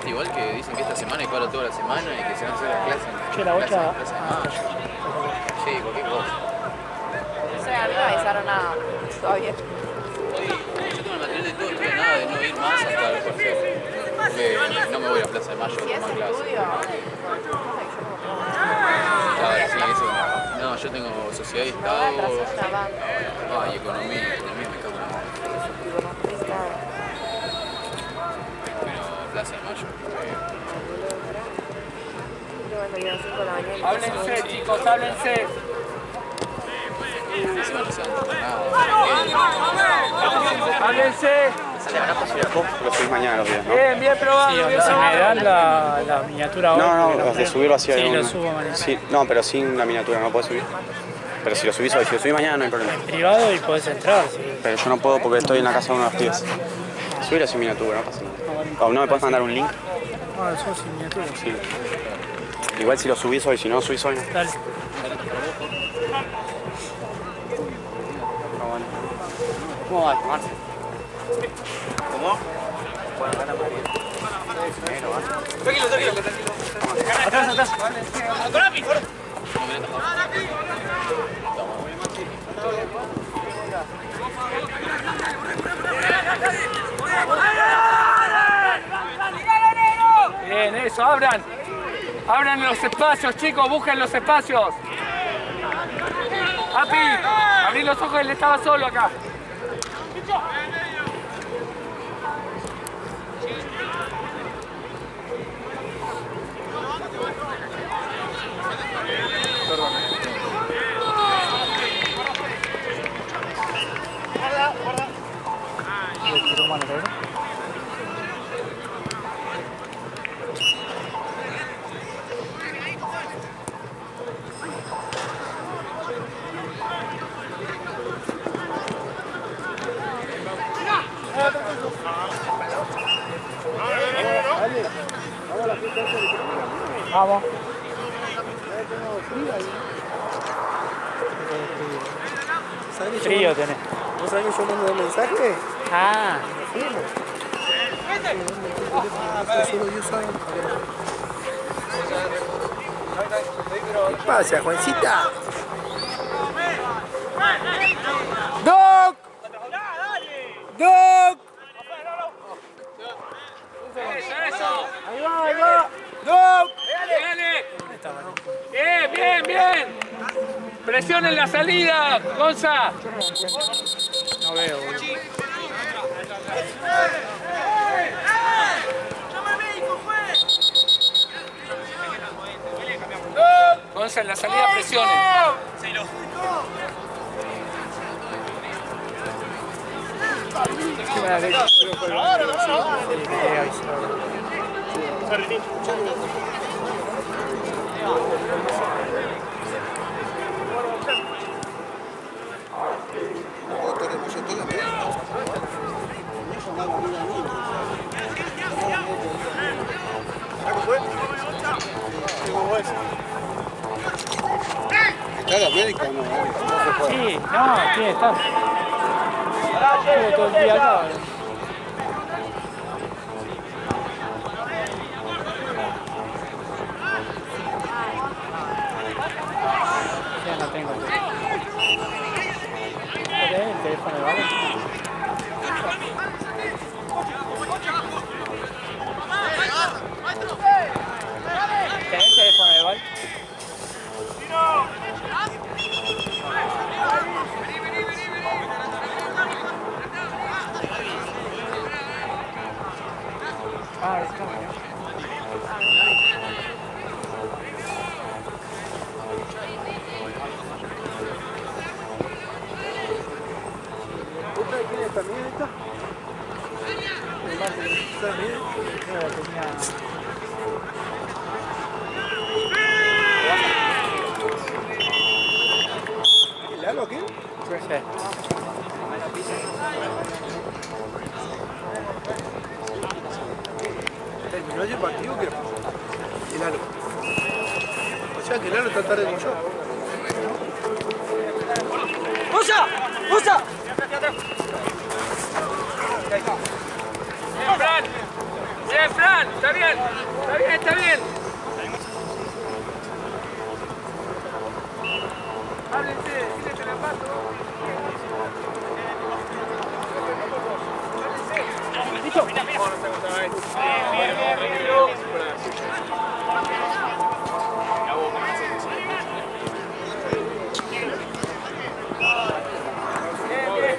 ¿Viste igual que dicen que esta semana hay paro toda la semana y que se van a hacer las clases? Che, la bocha. Sí, cualquier cosa. No sé, a mí no me avisaron nada todavía. Hoy yo tengo el material de todo, estoy a nada de no ir más hasta el Jorge. Porque no me voy a Plaza de Mayo a Si es tomar clases. estudio, Claro, sí, eso. No, yo tengo sociedad y no estado. voy a atrasar una banda. Y economía me cago en la madre. Pero Plaza de Mayo. Creo que salí a las 5 de la mañana. Háblense, chicos, háblense. Encima no se dan nada. Háblense. Lo subís mañana los días, ¿no? Bien, bien probado. Sí, si me dan la miniatura ahora. No, los de subirlo así. Sí, lo subo mañana. Sí, no, pero sin la miniatura, no puedes subir. Pero si lo subís hoy, si lo subís mañana no hay problema. Privado y podés entrar, sí. Pero yo no puedo porque estoy en la casa de uno de los pibes. Subirlo sin miniatura, no pasa nada. ¿O no me puedes mandar un link? No, lo subo sin miniatura. Sí. Igual si lo subís hoy, si no lo subís hoy, no. Dale. ¿Cómo va, Marce? ¿Cómo? Tranquilo. Atrás. Bien, eso, abran. Abran los espacios, chicos, busquen los espacios. Api, abrí los ojos, él estaba solo acá. Vamos. Frío tenés. ¿Vos sabés que yo mando un mensaje? Ah. Solo yo saben. ¿Qué pasa, Juancita? ¡Doc! ¡Doc! Eso. Ahí va. ¡Doc! Bien. Presión en la salida, Gonza. No veo, boludo. Gonza, en la salida presionen. ¿Está la América o no? Sí, no, tiene que estar. Estuvo todo el día acá. Ya no tengo. ¿Tenés el teléfono de Vale? ¿Tenés el teléfono de Vale? Ah, está bien. ¿Esta de quién es también esta? ¿También? No, tenía... ¿El Lalo aquí? Sí. ¿Terminó el partido que el Lalo? O sea que el Lalo está tarde como yo. ¡Usa! Bien, Fran. Bien. bien, Fran, está bien, está bien, está bien. Háblense, dile que la paso. ¿Listo? Está bien, está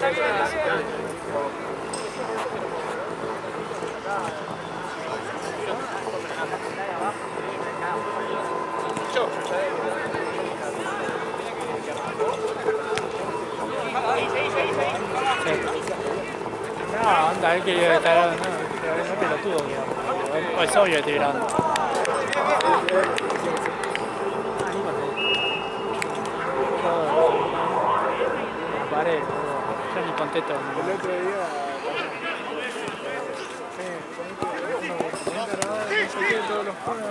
bien. No, anda, él quería estar no pelotudo, o es obvio que estoy grabando. Paré, yo ni contesto. El otro día. Todos los juegos,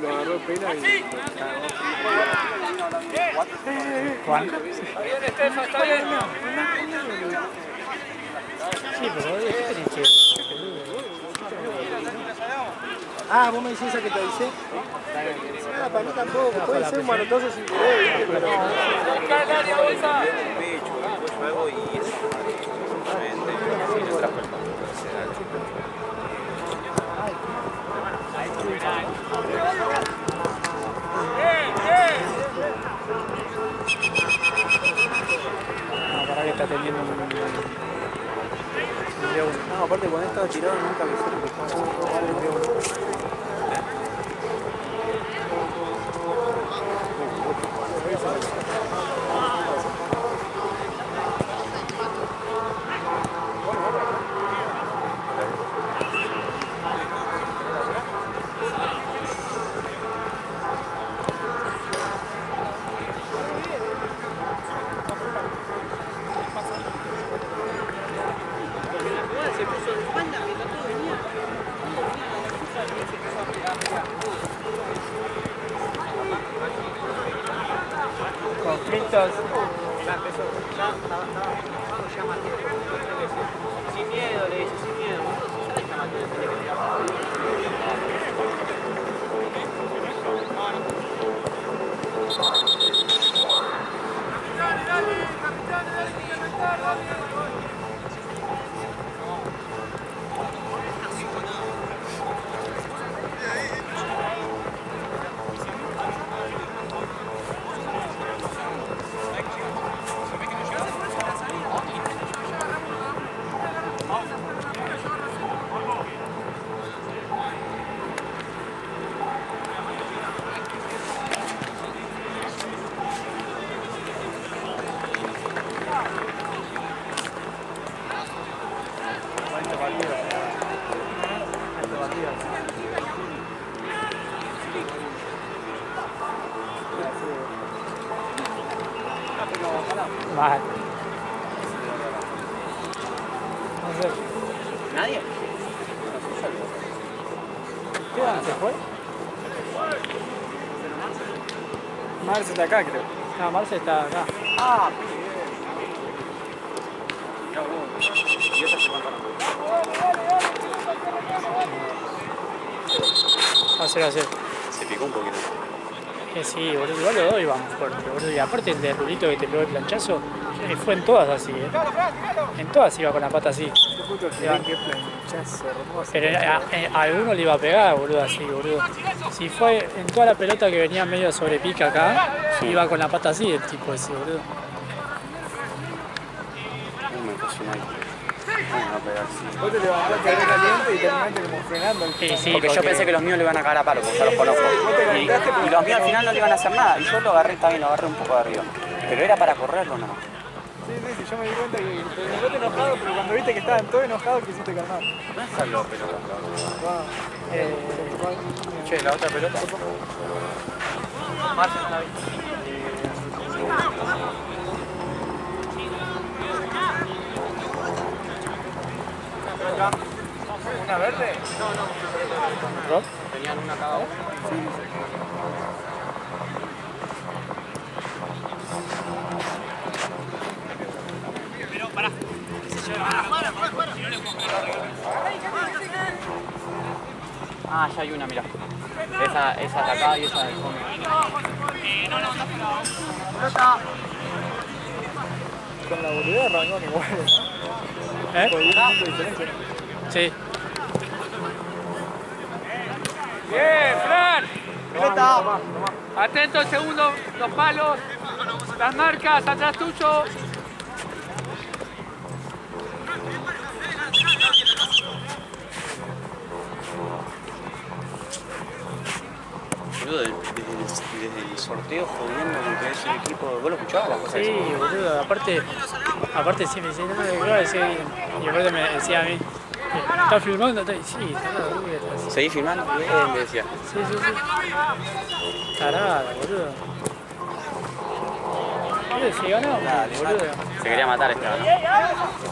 lo agarró pena y ¿Juan? Está bien, Estefa, está bien. Sí, pero ¿qué tenés que...? Ah, vos me decís esa que te avisé. Ah, para mí tampoco, puede ser un manotazo sin querer, ¿viste? Pero... Busca el área, bolsa. algo y eso. Y lo trajo el No, para que está teniendo un... No, aparte cuando estaba tirado nunca me sirve que estaba. Conflictos. Sin miedo, le dice, sin miedo. Mal. No sé. ¿Nadie? ¿Qué se fue? Marce está acá, creo. No, Marce está acá. Ah, ¿y esa se va Va a ser así. Se picó un poquito. Sí, boludo, igual los dos íbamos fuerte, boludo. Y aparte el de Rulito que te pegó el planchazo, fue en todas así, En todas iba con la pata así. Qué planchazo hermoso. Pero a alguno le iba a pegar, boludo, así, boludo. Si fue en toda la pelota que venía medio sobre pica acá, iba con la pata así el tipo ese, boludo. Me puso mal. Vamos a pegar así. Vos te levantaste ahí caliente y terminaste como frenando el Sí, Porque yo pensé que los míos le iban a cagar a palo, porque ya los conozco. Y los míos al final no le iban a hacer nada. Y yo lo agarré también, lo agarré un poco de arriba. Pero era para correrlo nomás. Sí, yo me di cuenta que te notaste enojado, pero cuando viste que estaban todos enojados quisiste calmar. No es salvo pelota. Che, la otra pelota. Marce está bien. ¿Una verde? ¿Rock? Tenían una cada uno. Pero pará. Se lleva. Si no le puedo pegar. Ah, ya hay una, mira. Esa de acá y esa del fondo. Con la boludez arrancó igual. ¿Eh? Por 10 minutos de diferencia. Sí. Bien, Fran. Atento el segundo, los palos, las marcas atrás tuyo. Boludo, desde el sorteo jodiendo con que es el equipo. ¿Vos lo escuchabas las cosas? Sí, boludo, aparte sí me decía, no me dejaba decir, y aparte me decía a mí, ¿estás filmando? Sí, tarado, boludo. ¿Seguís filmando? Bien, me decía. Sí, sí, sí. Tarada, boludo. Boludo, si ganó, boludo. Se quería matar este, ¿no? Es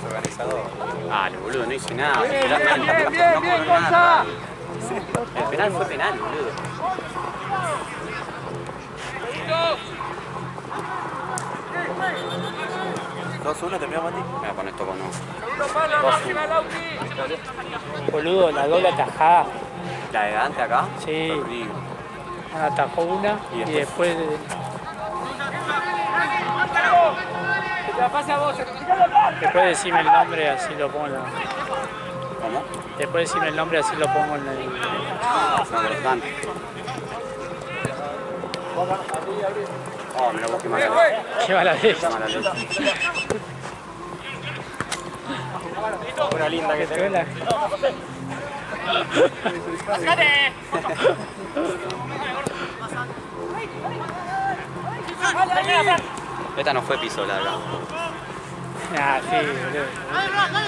organizador. Dale, boludo, no hice nada. Bien, Gonza. El penal fue penal, boludo. 2-1 terminó Mati. Me voy a poner esto con no. Segundo palo, arriba, Lauti. Boludo, la doble atajada. La de Dante acá. Sí. Horrible. Atajó una y después Que te la pase a vos. después decime el nombre, así lo pongo en la... ¿Cómo? Después decime el nombre, así lo pongo en el... No, pero es Dante. Oh, me lo busqué mal. Qué mala vez. Qué mala leche. Una linda que tenés. Hola. Esta no fue piso larga. Ah, sí,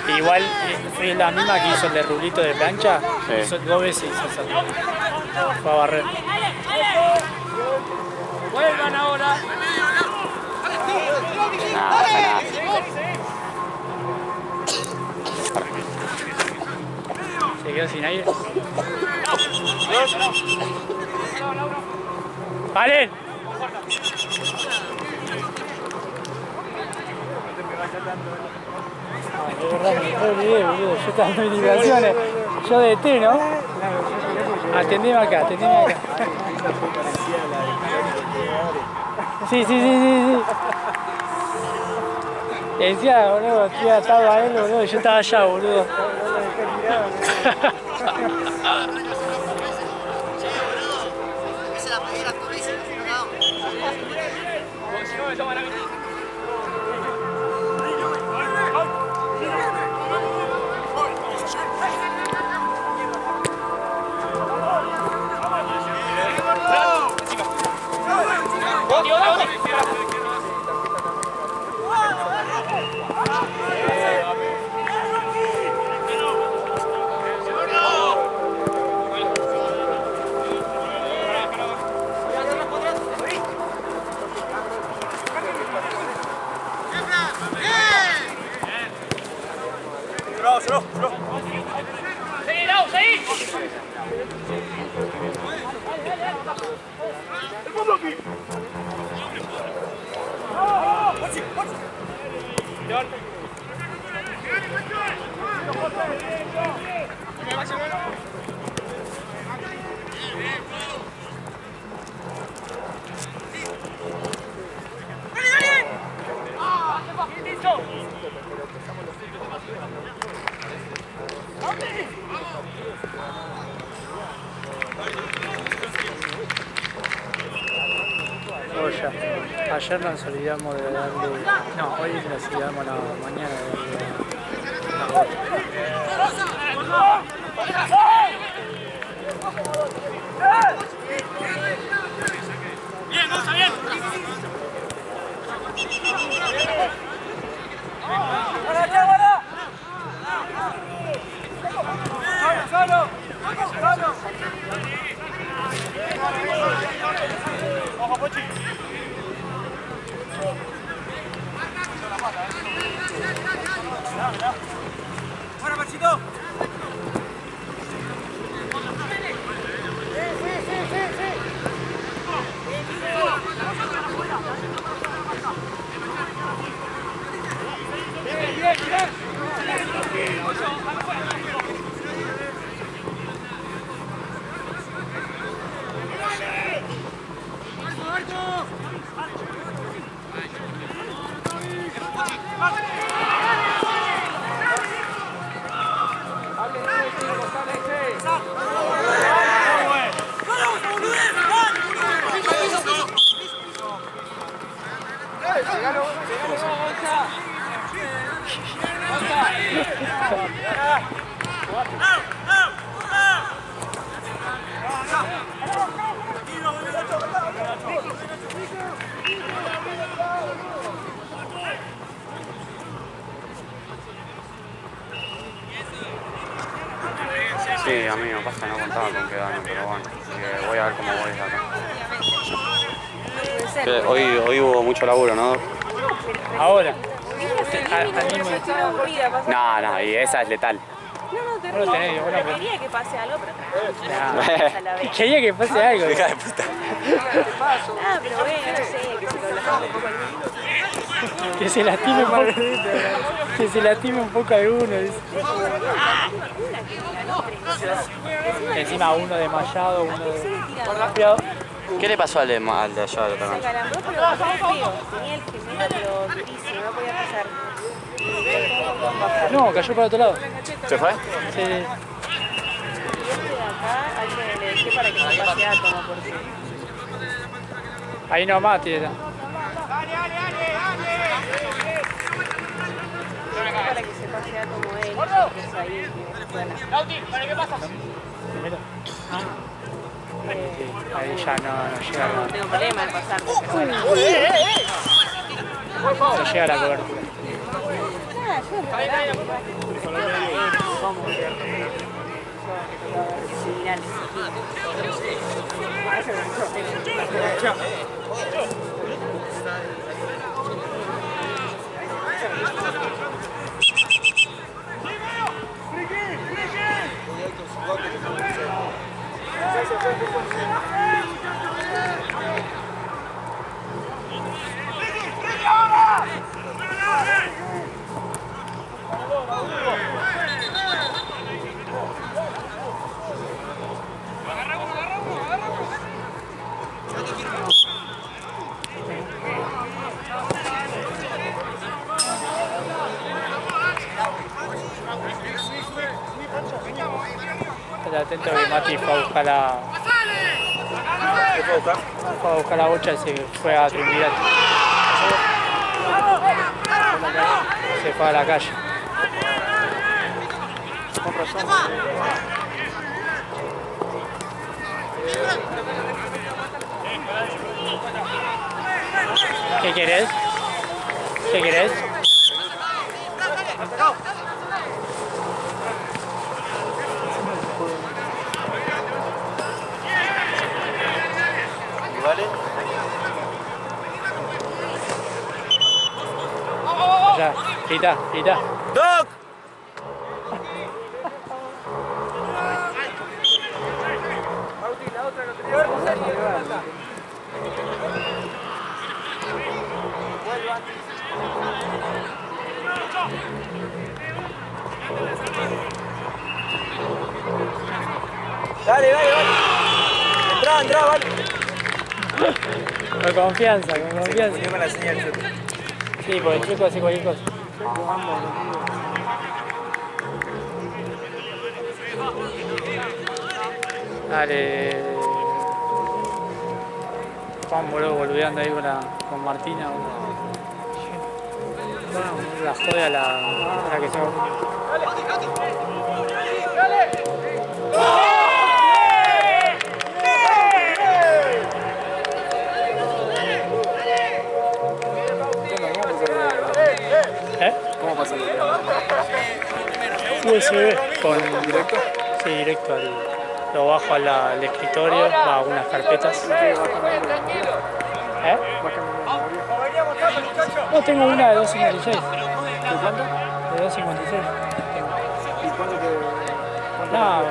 boludo. Igual fue la misma que hizo el de Rulito de plancha. Sí. Hizo 2 veces hizo esa. Fue a barrer. Vuelvan ahora. Nada. Se quedó sin aire. ¡Paren! Ay, de verdad, me olvidé, boludo. Yo estaba en indicaciones. Yo de té, ¿no? Atendeme acá. Sí. Y decía, boludo, estoy atado a él, boludo. Yo estaba allá, boludo. Ayer nos olvidamos de darle... No, hoy nos olvidamos, no, mañana de darle... Bien, Gonza, bien. Solo. Ojo, Pochi. Sí, a mí me pasa, no contaba con que gane, pero bueno, voy a ver cómo voy acá. Hoy hubo mucho laburo, ¿no? Ahora. No, y esa es letal. No, Vos lo tenés, vos lo tenés. quería que pase algo, pero Nah. a la vez. Quería que pase algo. Hija de puta. Ah, pero bueno, no sé, que se lo relajamos un poco al niño. Que se lastime un poco. Que se lastime un poco alguno. Dice. Encima uno desmayado, uno de... ¿Qué le pasó al de allá de la Se cancha? acalambró, pero bastante feo. Tenía el gemelo durísimo, no podía pasar. No, cayó para otro lado. ¿Se fue? Sí. Y este de acá, alguien le dejé para que no pase átomo, porque... Ahí nomás tiene. Para que se pase átomo él, entonces ahí, bueno. Primero. Ahí ya no llega No tengo problema de pasarte, pero bueno. no llega la cobertura. Nada, yo en realidad, ¿cómo? Estate atento que Mati fue a buscar la... ¿Qué puedo buscar? Fue a buscar la bocha y se fue a Trinidad. Se fue a la calle. Con razón. ¿Qué querés? ¿Qué querés? ¿Vale? Allá, grita, grita. ¡Doc! Dale, dale, dale. Entrá, vale. Con confianza, con confianza. Yo con la señal. Sí, porque el chico hace cualquier cosa. Dale. Juan, boludo, boludeando ahí con Martina. La jode a la que se va. ¿Eh? ¿Cómo pasa? USB con directo. Sí, directo lo bajo al escritorio, a algunas carpetas. ¿Eh? No, tengo una de 256. ¿De cuánto? De 256. ¿Y cuánto te No,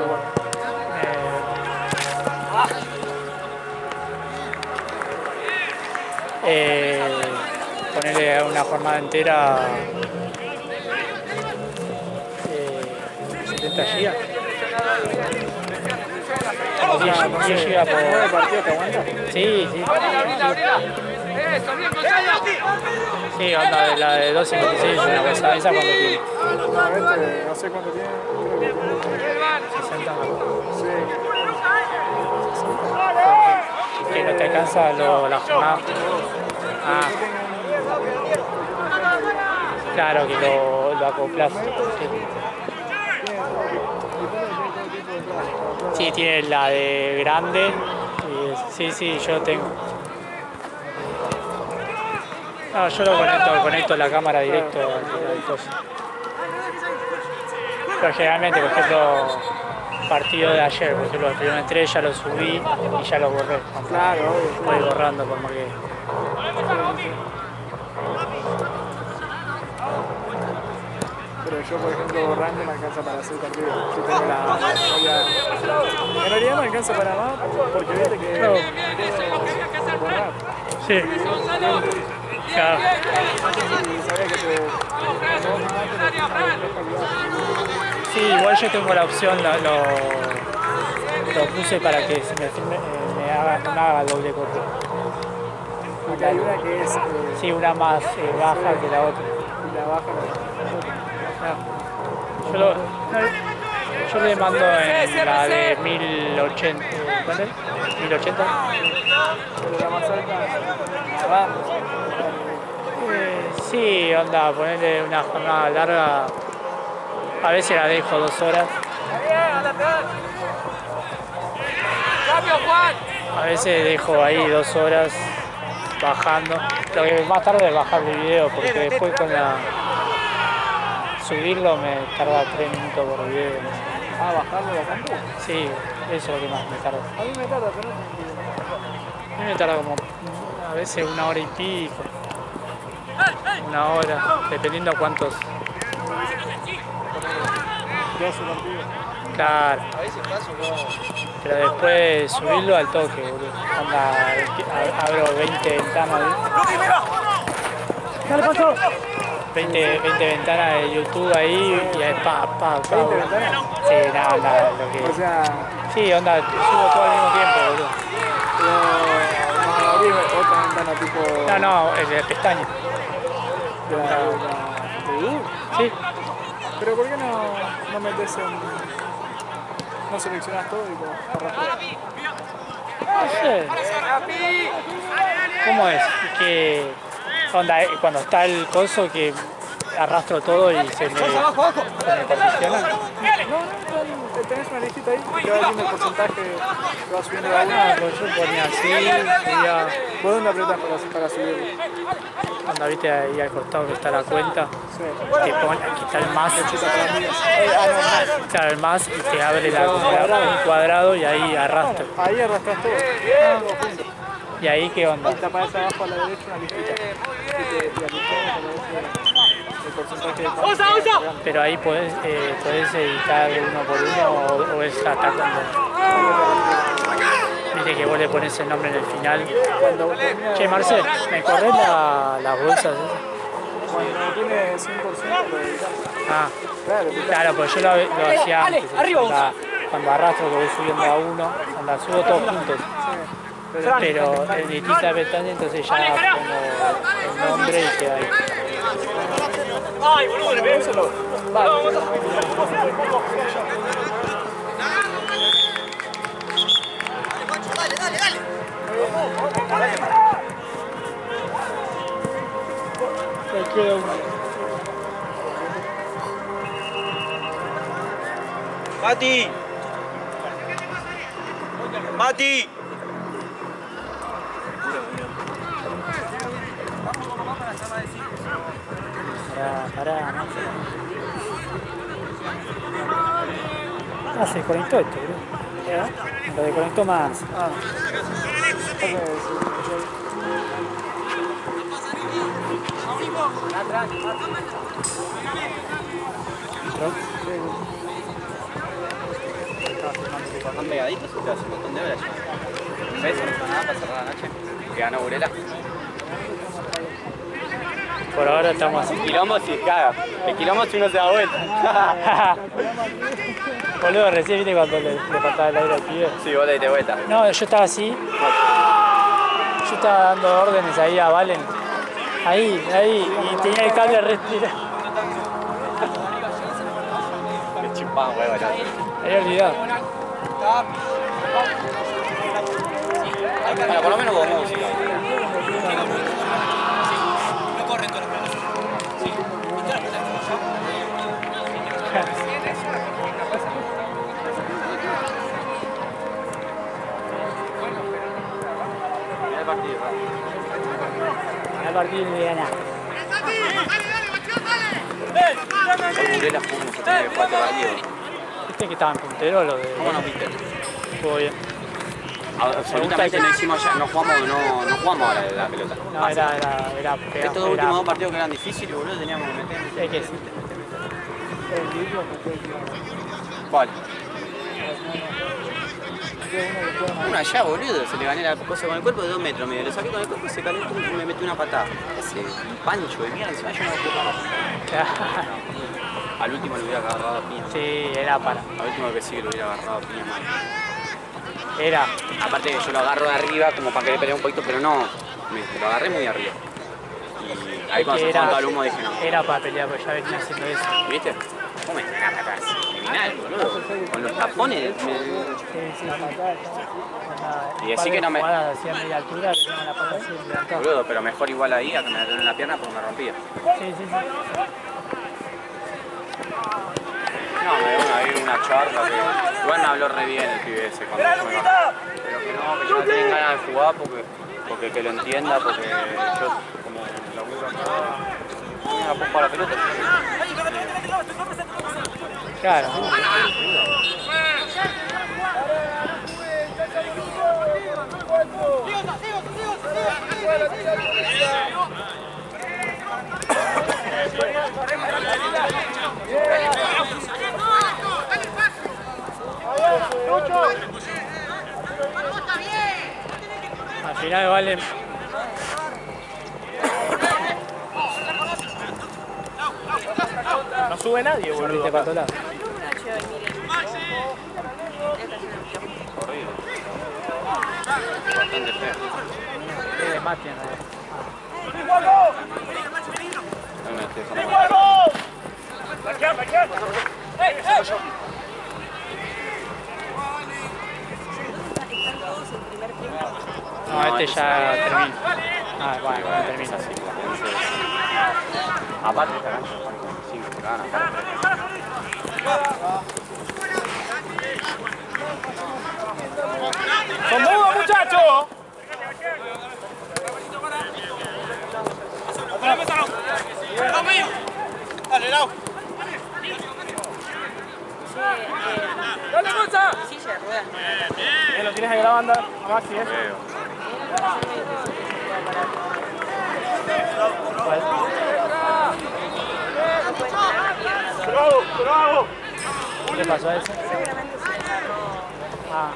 ponerle una jornada entera 70 gigas. 10 gigas por partido que aguanta? Sí, sí. Sí, onda, la de 256 es una cosa, esa cuando tiene. No sé cuánto tiene. 60. Sí. Que no te alcanza la jornada. Ah. Claro, que lo acoplas. Sí, tiene la de grande. Sí, yo tengo. No, yo lo conecto la cámara directo al coso. Pero generalmente, por ejemplo, partido de ayer, por ejemplo, el primer 3 ya lo subí y ya lo borré. Claro, obvio. Voy borrando por más que... Pero yo, por ejemplo, borrando me alcanza para hacer partido. Si tengo la memoria... En realidad me alcanza para más porque viste que... Claro. puedo borrar. Sí. Claro. Y sabía que te... Sí, igual yo tengo la opción, lo puse para que se me filme, me haga doble copia. Porque hay una que es... Sí, una más baja que la otra. y la baja Yo le mando en la de 1080. ¿Cuánto es? 1080. pero la más alta... va. Sí, onda, ponerle una jornada larga. A veces la dejo 2 horas. ¡Cambio, Juan! A veces dejo ahí 2 horas bajando. Lo que más tarde es bajar el video porque después con la subirlo me tarda 3 minutos por video. Ah, bajarlo bastante. Sí, eso es lo que más me tarda. A mí me tarda, pero no tranquilo. A mí me tarda como a veces 1 hora y pico. 1 hora, dependiendo cuántos. 12 partidos. Claro. A veces paso como... Pero después subirlo al toque, boludo. Anda, abro 20 ventanas. ¡Dale, paso! 20 ventanas de YouTube ahí y es pa. ¿20 ventanas? Sí, nada, lo que... O sea, Sí, onda, subo todo al mismo tiempo, boludo. pero no abrir otra ventana tipo... No, el de pestaña. de YouTube. Sí. Pero ¿por qué no metes en... no seleccionas todo y lo arrastras? No sé. ¿Cómo es? Que onda, cuando está el coso que arrastro todo y se me posiciona. No, tenés una listita ahí que va viendo el porcentaje que va subiendo la una. Ah, pues yo ponía así, subía, ¿Vos dónde apretás para subir? cuando viste ahí al costado que está la cuenta, Sí. te pone, aquí está el más, claro, el más y te abre un cuadrado y ahí arrastra. Ahí arrastras todo. ¿Y ahí qué onda? Y te aparece abajo a la derecha una listita. Y al izquierdo aparece el porcentaje de... Pero ahí podés editar uno por uno o es hasta cuando... Viste que vos le pones el nombre en el final. Che, Marcel, ¿me corres las bolsas esas? Cuando tiene 100% lo editas. Ah, Claro, pues yo lo hacía antes. Cuando arrastro que voy subiendo a uno, subo todos juntos. Pero en distintas pestañas, entonces ya pongo el nombre y queda ahí. ¡Ay, boludo! ¡Le pego! ¡Vamos! Me queda uno. ¡Mati! ¡Mati! Pará, ¿no? Ah, se desconectó esto, bro. Lo desconectó más. Ah. Están pegaditos y te hace un montón de horas ya. Un beso, no está nada para cerrar la noche. Que gana Burela. Por ahora estamos así. El quilombo si caga. El quilombo si uno se da vuelta. Boludo, recién viste cuando le faltaba el aire al pibe. Sí, vos le diste vuelta. No, yo estaba así. Yo estaba dando órdenes ahí a Valen. Ahí, y tenía el cable retirado. Me chupaba, huevo, Había olvidado. Bueno, por lo menos con música. A partir de ganar. Con Burela jugamos nosotros de 4 partidos. ¿Viste que estaban punteros los de...? ¿Cómo nos viste? Estuvo bien. Absolutamente no hicimos ya, no jugamos ahora la pelota. No, era Estos últimos dos partidos que eran difíciles, boludo, teníamos que meter. Es que sí. ¿Cuál? Uno allá, boludo, se le gané la cosa con el cuerpo de 2 metros, medio. Le saqué con el cuerpo y se calentó y me metió una patada. Ese pancho de mierda, encima yo no lo puedo parar. Al último lo hubiera agarrado a piña. Sí, era para. Al último que sí que lo hubiera agarrado a piña mal. Era. Aparte que yo lo agarro de arriba como para querer pelear un poquito, pero no, lo agarré muy arriba. Y ahí cuando se fue todo el humo dije no. Era para pelear, porque ya venía haciendo eso. ¿Viste? ¿Cómo me cagaste? Criminal, boludo. Con los tapones. Y decir que no me... Así a media altura, que tengo la pata así levantada. Boludo, pero mejor igual ahí a que me la en la pierna porque me rompía. Sí. No, me dio una charla que... Igual me habló re bien el pibe ese cuando yo me bajé. Pero que no tienen ganas de jugar porque que lo entienda, porque yo como la voy acá... No me pongo a la pelota. Claro. Al final vale. No sube nadie, boludo. Patolado. Horrible. Bastante feo. De Matian. Ahí me estoy dejando. No, este ya termina. Ah, bueno, termina así. Aparte esta cancha con 5 que ganan. ¡Son mudos, muchachos! Dale, Lau. ¡Dale, Mocha! Silla de ruedas. Lo tienes ahí en la banda, a Maxi, ¿eh? ¿Qué le pasó a ese? Seguramente se agarró. Ah.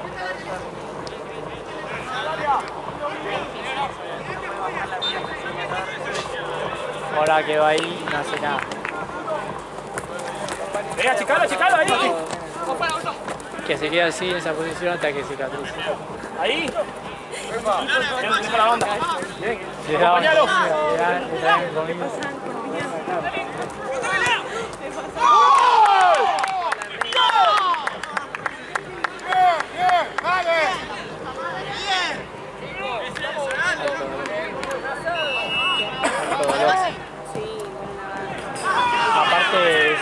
Ahora quedó ahí y no hace nada. Achicalo, ahí. Que se queda así en esa posición hasta que cicatrice. Ahí. Deja la banda. Bien. Le da Acompañalo. comida. Aparte es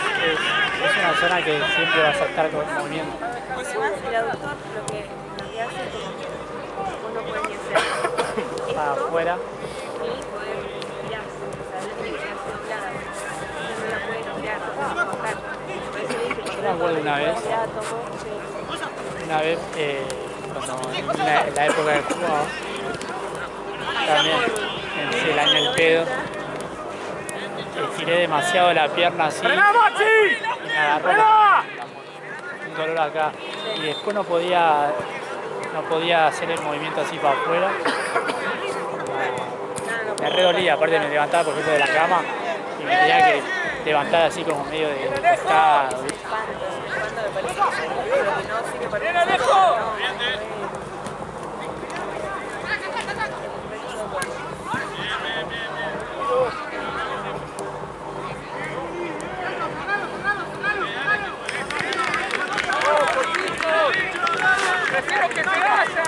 una zona que siempre va a saltar con movimiento. Encima el aductor lo que hace es como que vos no podés ni hacer Para afuera. y poder girarse. O sea, no tiene que quedarse doblada. No la puede girar, no puede tocar. Por eso dije que Yo me acuerdo una vez, cuando en la época del jugado, también en el año del pedo, estiré demasiado la pierna así. ¡Frená, Maxi! Y me agarró un dolor acá. Y después no podía hacer el movimiento así para afuera. Me re dolía, aparte me levantaba por ejemplo de la cama y me tenía que levantar así como medio de costado. ¿Viste? ¡Bien, Alejo! ¡Prefiero que se vaya!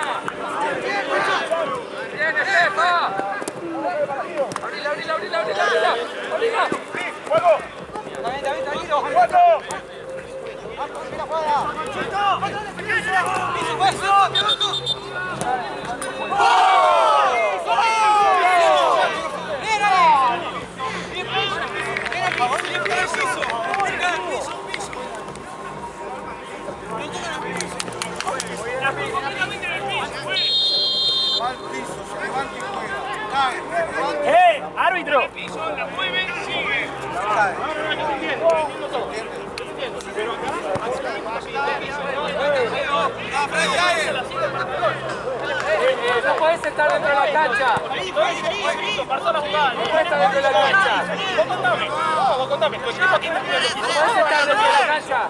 ¡Bien, Estefa! ¡Abrila! ¡Juego! David, tranquilo, ¡juego! No podés estar dentro de la cancha. No podés estar dentro de la cancha. Vos contame, tu equipo tiene No podés estar dentro de la cancha.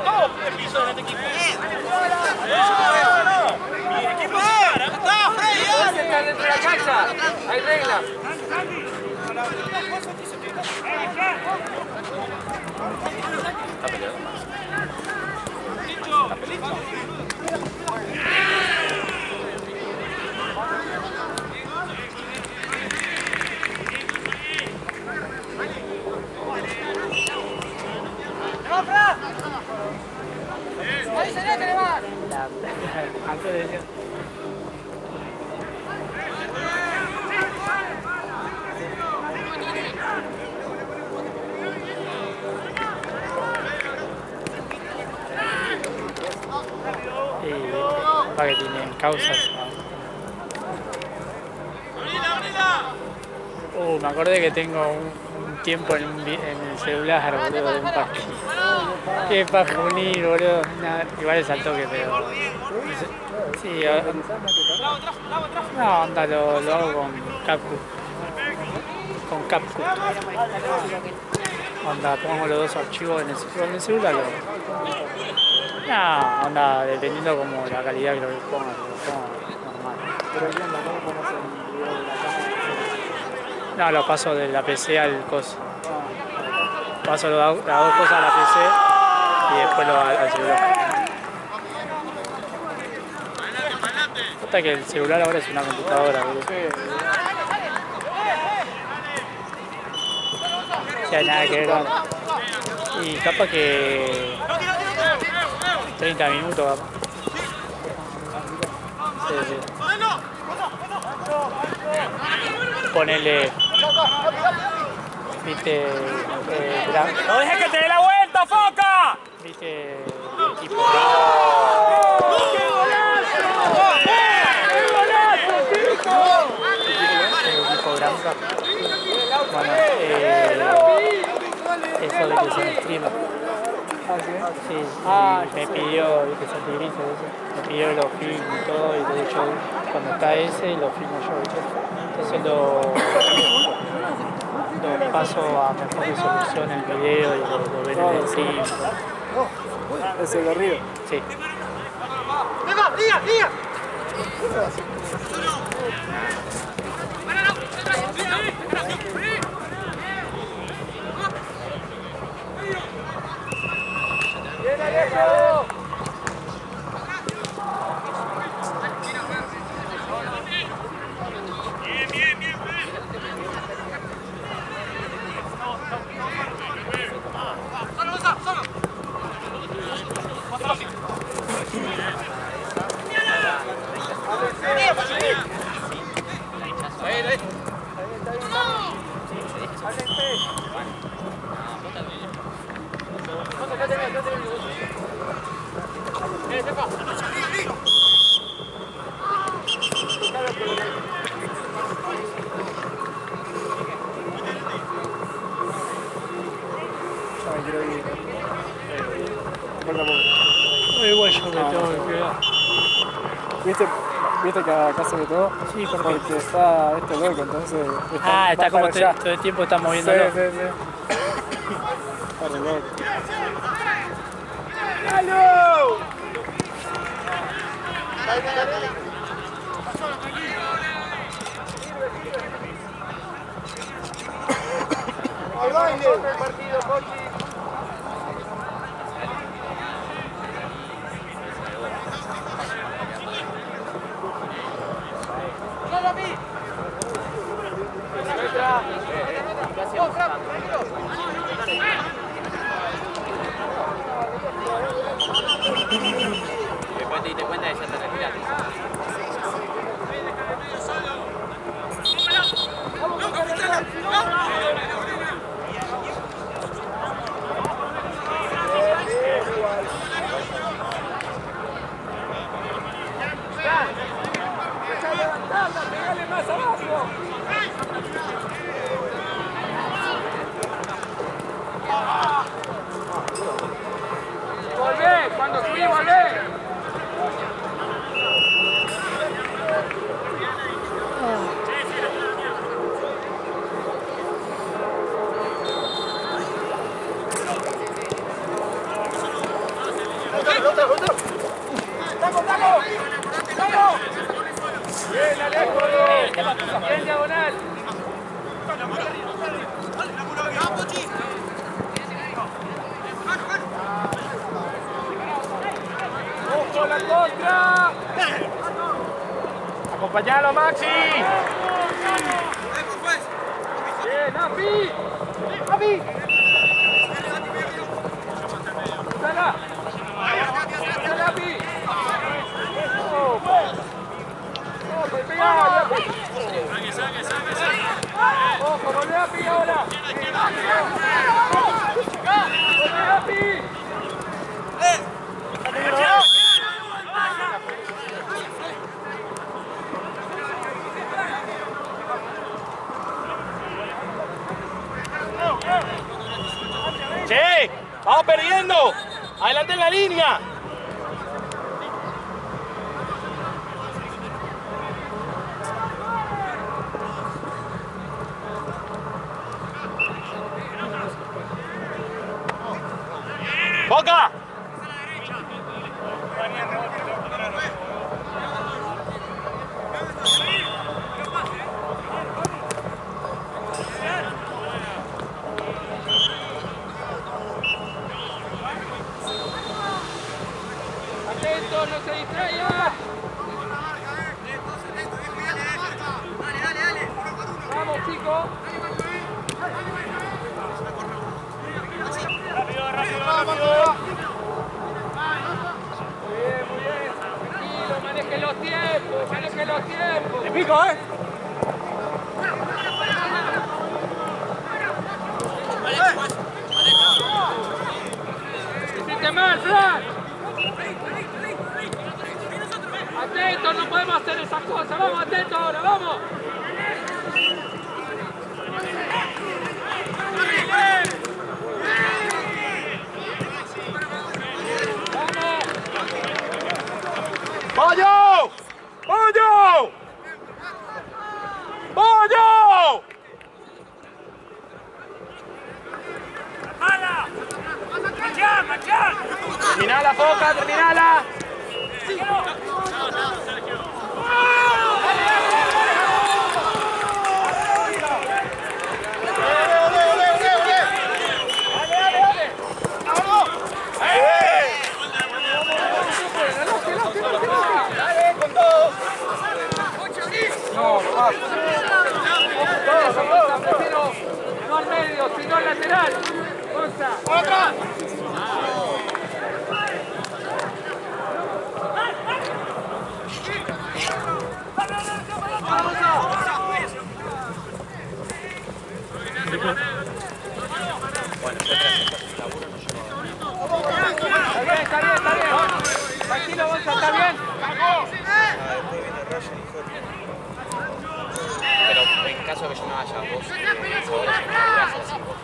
todo el piso de este equipo. Mi equipo se para. No podés estar dentro de la cancha. Hay reglas. Antes de decir. Para que tienen causas. Me acordé que tengo un tiempo en el celular, boludo, de un paje. Qué paje unir, boludo. Nada, igual es al toque, pero. Sí, no, anda, lo hago con CapCut. Con CapCut. Onda, pongo los dos archivos en el celular. No, onda, dependiendo como la calidad que lo ponga normal. Pero ¿qué onda? ¿Cómo pones el video de la cámara? No, lo paso de la PC al coso. Paso las dos cosas a la PC y después al celular. Hasta que el celular ahora es una computadora, boludo. O sea, nada que ver con... Y capaz que... 30 minutos, capaz. Sí. Ponele... Viste... ¡No dejes que te dé la vuelta, Foca! Viste... El equipo... El equipo Granca. Bueno, eso de que son streamer. Sí, me pidió, viste, Santigriso, me pidió los films y todo, y de hecho cuando está ese lo filmo yo, ¿viste? Entonces lo paso a mejor resolución el video y lo ven en el stream. Ese corrido. Sí. Igual yo me tengo que quedar. ¿Viste que acá se ve todo? Sí, porque está este loco, entonces... Está como todo el tiempo está moviéndolo. Sí. Está re loco. ¡Al baile! El partido, Cochi. Después te diste cuenta de que ya te retiraste. ¡Pegale más abajo! ¡Volvé! ¡Cuando subí, volvé! la contra. Acompañalo, Maxi. Bien, Api. Api. Sala. Sala, Api. Ojo, volvé a Api ahora. Volvé a Api. ¡Che! ¡Vamos perdiendo! ¡Adelante en la línea! ¡Boca! Atento, no se distraiga. Vamos, chicos. Muy bien. Tranquilo, maneje los tiempos, maneje los tiempos. ¡Te pico, eh! Hiciste mal, Fran. Atentos, no podemos hacer esas cosas. Vamos, atentos ahora, vamos. ¡Pollo! ¡Pollo! ¡Pollo! ¡Terminala, Foca! ¡Terminala! Prefiero no al medio, sino al lateral. ¡Otra! Está bien. Tranquilo, Gonza, está bien. Pero en caso de que yo no vaya, vos ahora ya no podrás hacer así vos.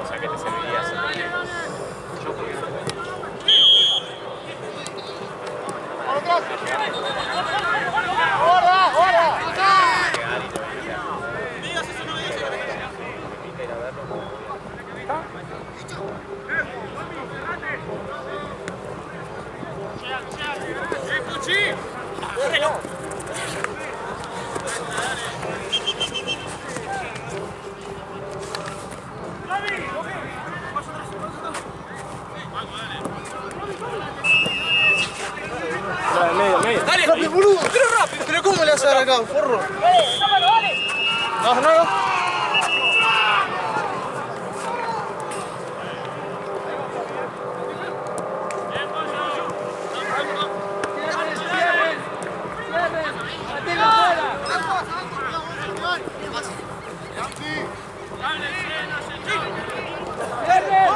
O sea, que te serviría hacer lo mismo. Yo creo que ¡Dale, rápido, boludo! ¡Pero rápido! ¿Pero cómo le vas a dar acá, forro? ¡No!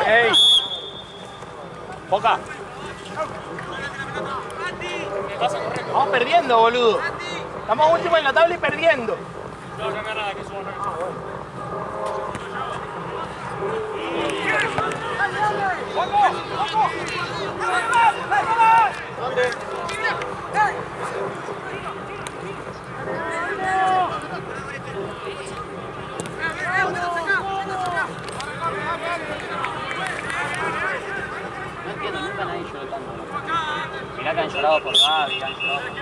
¡Ey! ¡Boca! Vamos perdiendo, boludo. Estamos últimos en la tabla y perdiendo. No cambia nada, que eso no entiendo, nunca nadie lloró tanto. Mirá que han llorado por Gaby, han llorado por...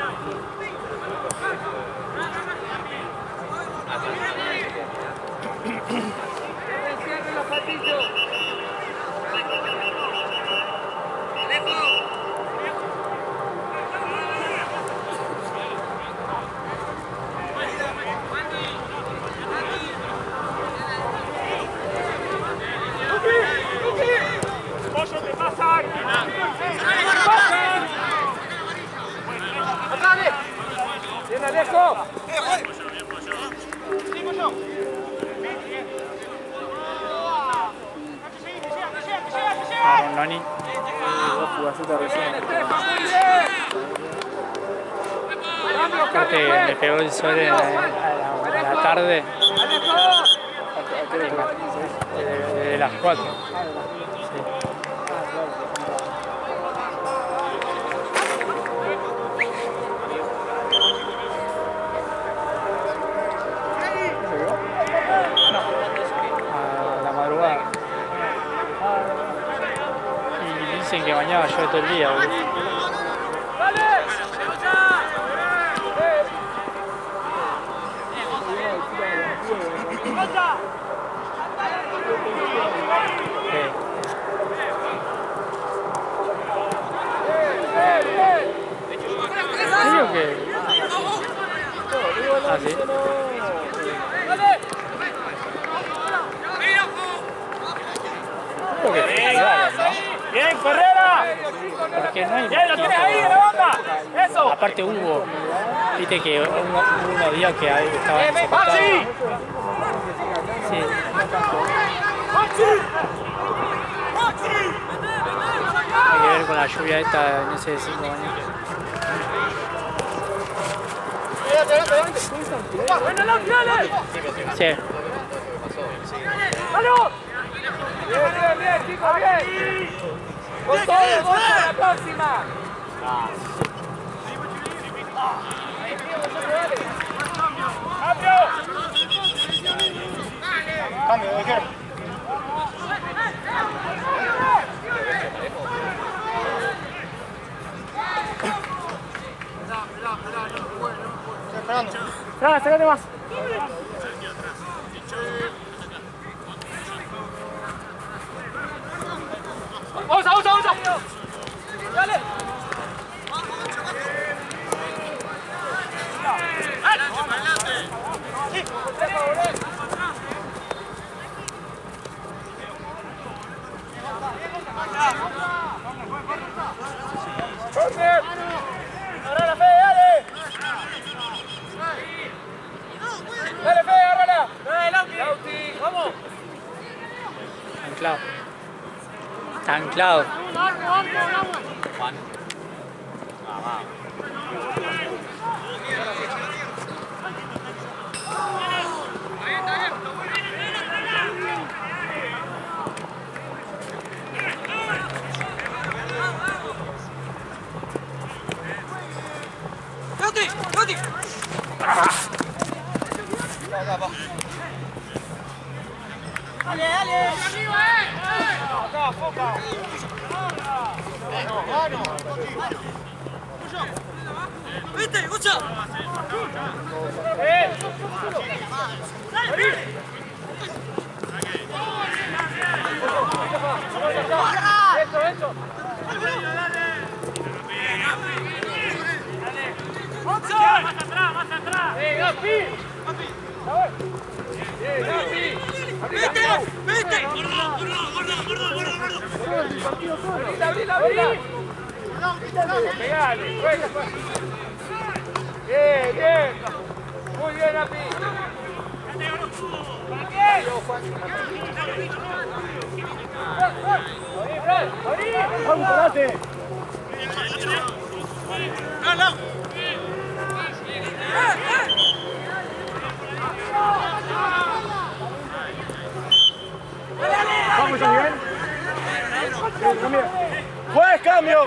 Cierren los patillos. viejo! Con Noni. Dos jugacetas recién. Porque le pegó el sol a la tarde. De las 4. A la madrugada. Y dicen que mañana llueve todo el día. Creo que... Ah, sí. Creo que festejaron, ¿no? ¡Bien, Ferrera! Porque no hay... ¡Bien, lo tienes ahí, de la banda! ¡Eso! Aparte hubo... Viste que hubo unos días que estaban ¡Maxi! soportados. Sí. Hay que ver con la lluvia esta en ese 5 años. Sí. ¡Bien, bien, chicos, bien! ¡Con todo, vamos a la próxima! ¡Cambio! Cambio, dejé. ¡Sacate, sacate más! ¡Vamos, vamos, vamos! ¡Dale! ¡Agarra, Fede, dale! ¡Dale, Fede, agárrala! ¡Dale, Lauti! ¡Vamos! Anclado. Está anclado. Juan. ¡Dale, dale! ¡Acá, foca! ¡Viste, escucha! ¡Eso! ¡Más atrás! ¡Gapi! ¡Vete! ¡Abrí! ¡Pegale! ¡Bien! ¡Muy bien, Api! ¡Abrí! ¡Vamos, parate! Vamos, Miguel. ¡Juez, cambio!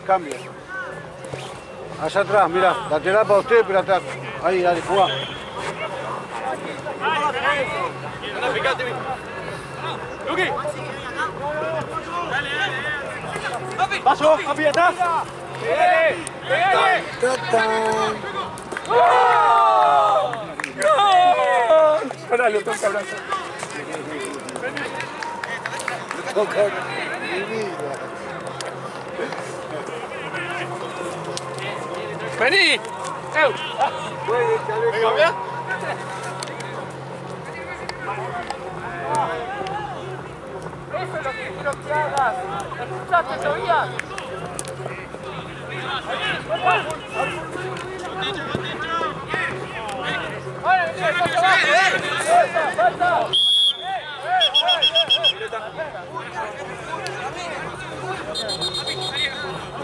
Cambio. Allá atrás, mira, lateral para usted, pero atrás. Ahí, dale, jugá. ¡Luqui! ¡Paso! ¡Papi, atrás! ¡Pegale! Ahora lo toca abrazo. Toca mi vida. ¡Vení! Eso es lo que quiero que hagas. ¿Escuchaste, Tobías?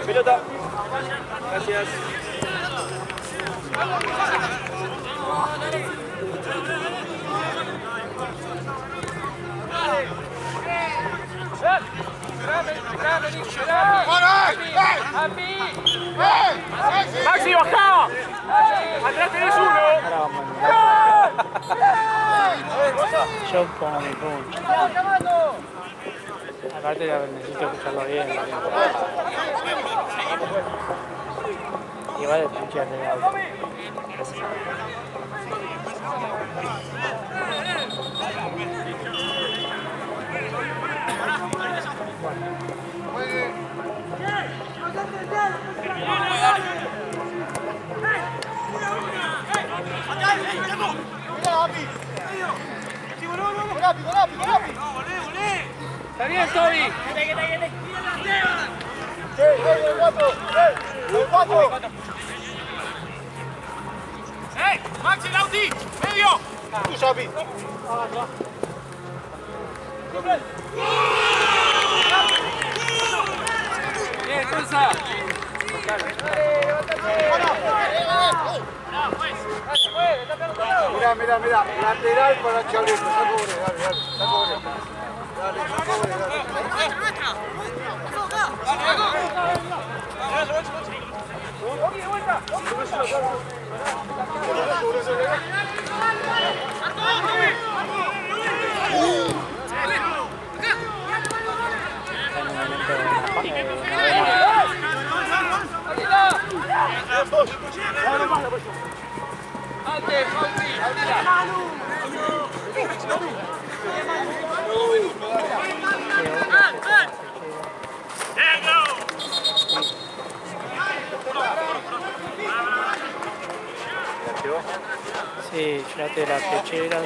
Pelota. Gracias. ¡Maxi, bajá! ¡Atrás tenés uno! Ahora vamos a yo pongo mi punch. Aparte necesito escucharlo bien. Igual el punch es real. ¡Está bien, Toby! ¡Ey! ¡Maxi, Lauti! ¡Medio! ¡Tú, Sapi! ¡Bien, Tulsa! Mira, lateral para Chavito, saco Ure, dale, saco Ure. Dale, saco Ure, Sí, llévate las pecheras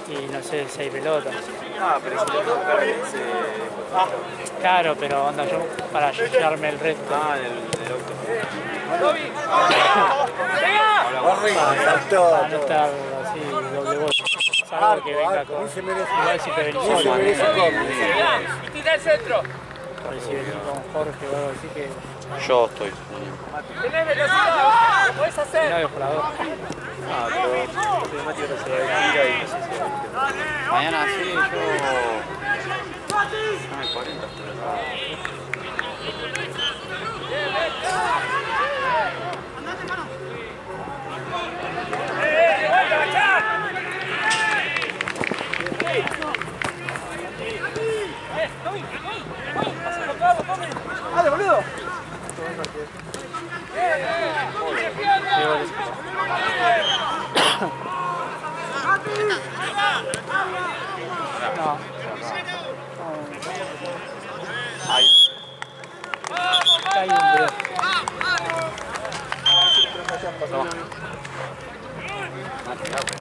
y no sé, 6 pelotas. Ah, pero si le toca ese... Claro, pero onda yo para llevarme el resto. Ah, del auto. Para no estar así doble voz. Salvo que venga con... Igual si te venís solo. Y tira el centro. Por si venís con Jorge o algo así que... Yo estoy. Tenés velocidad, lo podés No hacer. es jugador. Ah, pero Mati ahora se tira y no sé si... Mañana sí, yo... No me 40. ¡Dale, boludo! No. Ahí. Está ahí un dedo. Toma.